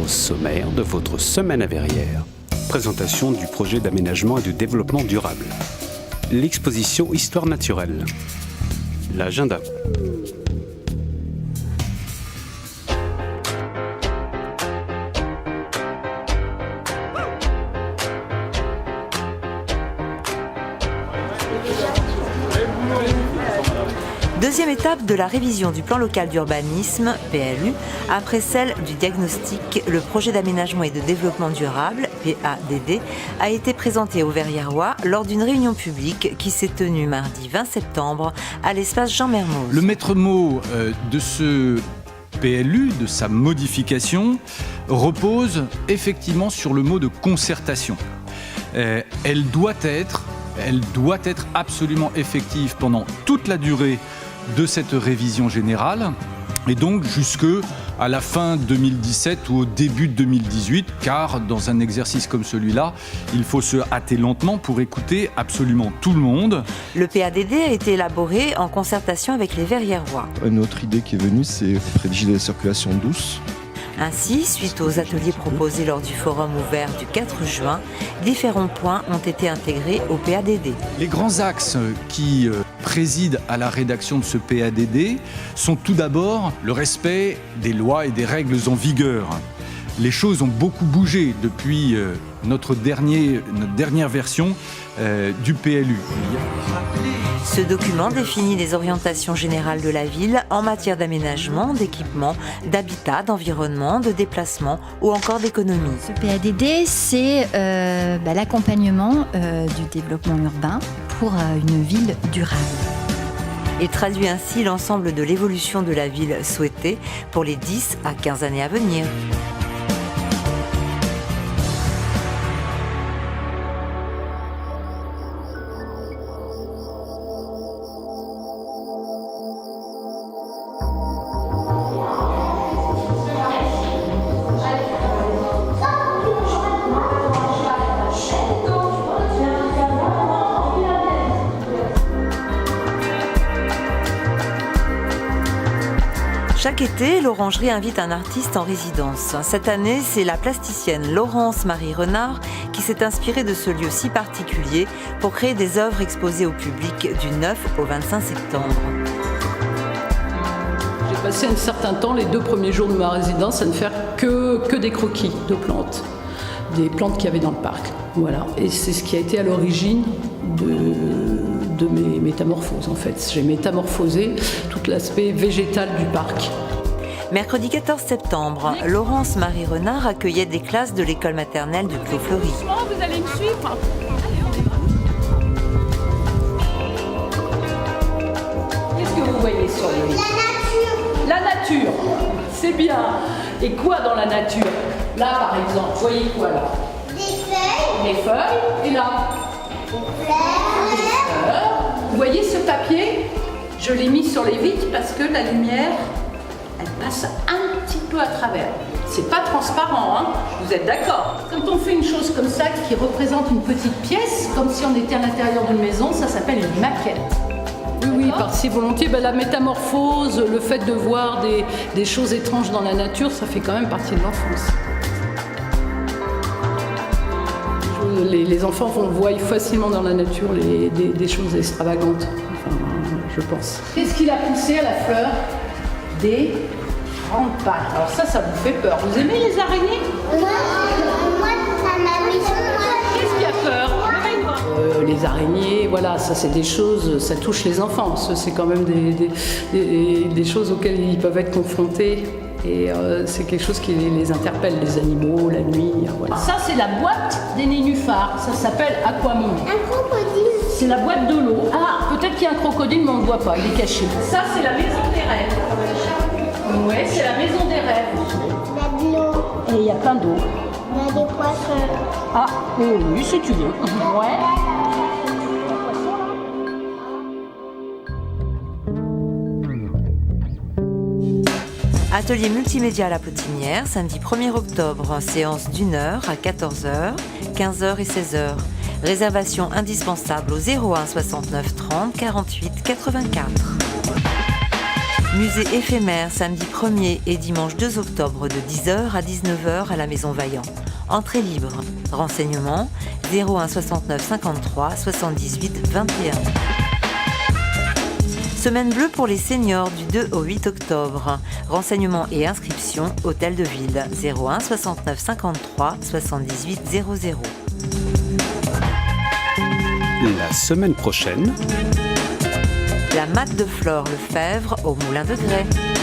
Au sommaire de votre semaine à Verrières, présentation du projet d'aménagement et de développement durable. L'exposition Histoire naturelle. L'agenda. Deuxième étape de la révision du plan local d'urbanisme, PLU, après celle du diagnostic, le projet d'aménagement et de développement durable, PADD, a été présenté aux Verriérois lors d'une réunion publique qui s'est tenue mardi 20 septembre à l'espace Jean Mermoz. Le maître mot de ce PLU, de sa modification, repose effectivement sur le mot de concertation. Elle doit être absolument effective pendant toute la durée de cette révision générale et donc jusque à la fin 2017 ou au début de 2018, car dans un exercice comme celui-là, il faut se hâter lentement pour écouter absolument tout le monde. Le PADD a été élaboré en concertation avec les Verriérois. Une autre idée qui est venue, c'est privilégier la circulation douce. Ainsi, suite aux ateliers proposés lors du forum ouvert du 4 juin, différents points ont été intégrés au PADD. Les grands axes qui président à la rédaction de ce PADD sont tout d'abord le respect des lois et des règles en vigueur. Les choses ont beaucoup bougé depuis notre dernière version du PLU. Ce document définit les orientations générales de la ville en matière d'aménagement, d'équipement, d'habitat, d'environnement, de déplacement ou encore d'économie. Ce PADD, c'est l'accompagnement du développement urbain pour une ville durable. Il traduit ainsi l'ensemble de l'évolution de la ville souhaitée pour les 10 à 15 années à venir. Chaque été, l'Orangerie invite un artiste en résidence. Cette année, c'est la plasticienne Laurence Marie Renard qui s'est inspirée de ce lieu si particulier pour créer des œuvres exposées au public du 9 au 25 septembre. J'ai passé un certain temps, les 2 premiers jours de ma résidence, à ne faire que des croquis de plantes, des plantes qu'il y avait dans le parc. Voilà. Et c'est ce qui a été à l'origine de mes métamorphoses en fait. J'ai métamorphosé tout l'aspect végétal du parc. Mercredi 14 septembre, Laurence Marie Renard accueillait des classes de l'école maternelle du Clos Fleury. Vous allez me suivre. Qu'est-ce que vous voyez sur le lit ? La nature. C'est bien. Et quoi dans la nature ? Là par exemple, vous voyez quoi là ? Des feuilles. Et là ? Vous voyez ce papier ? Je l'ai mis sur les vitres parce que la lumière, elle passe un petit peu à travers. C'est pas transparent, hein ? Vous êtes d'accord ? Quand on fait une chose comme ça qui représente une petite pièce, comme si on était à l'intérieur d'une maison, ça s'appelle une maquette. Oui, par-ci volontiers. La métamorphose, le fait de voir des choses étranges dans la nature, ça fait quand même partie de l'enfance. Les enfants voient facilement dans la nature des choses extravagantes, enfin, je pense. Qu'est-ce qu'il a poussé à la fleur ? Des grandes pattes. Alors ça vous fait peur. Vous aimez les araignées ? Moi, ça m'a mis sur moi. Qu'est-ce qui a peur ? Les araignées, voilà, ça c'est des choses, ça touche les enfants. C'est quand même des choses auxquelles ils peuvent être confrontés. Et c'est quelque chose qui les interpelle, les animaux, la nuit, voilà. Ça c'est la boîte des nénuphars, ça s'appelle Aquamine. Un crocodile. C'est la boîte de l'eau. Ah, peut-être qu'il y a un crocodile mais on ne le voit pas, il est caché. Ça c'est la maison des rêves. Ouais, c'est la maison des rêves. Il y a de l'eau. Et il y a plein d'eau. Il y a des poissons. Ah, oui, si tu veux. Ouais. Atelier multimédia à la Potinière, samedi 1er octobre, séance d'1h à 14h, 15h et 16h. Réservation indispensable au 01 69 30 48 84. Musée éphémère samedi 1er et dimanche 2 octobre de 10h à 19h à la Maison Vaillant. Entrée libre. Renseignements 01 69 53 78 21. Semaine bleue pour les seniors du 2 au 8 octobre. Renseignements et inscriptions Hôtel de Ville 01 69 53 78 00. La semaine prochaine, La Mat de Flore Lefebvre au Moulin de Grès.